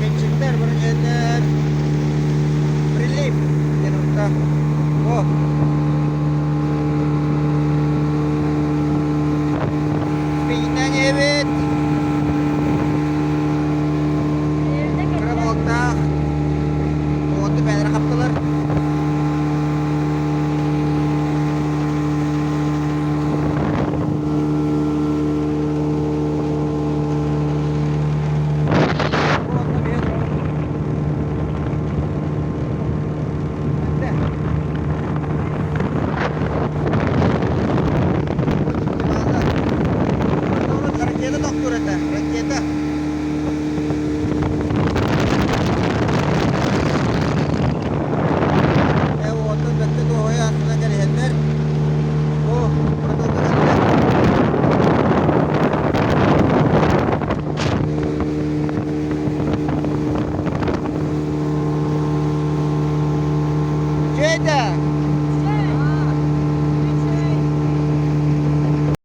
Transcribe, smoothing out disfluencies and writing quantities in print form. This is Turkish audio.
kencingler bunun yerler relief yanımda. Oh. Spinginden evet. Kırmızıda. Oldu ben kaptılar. Raketa. Water betul tu ya, senang cari helmet. Oh, betul tu helmet. Jeda.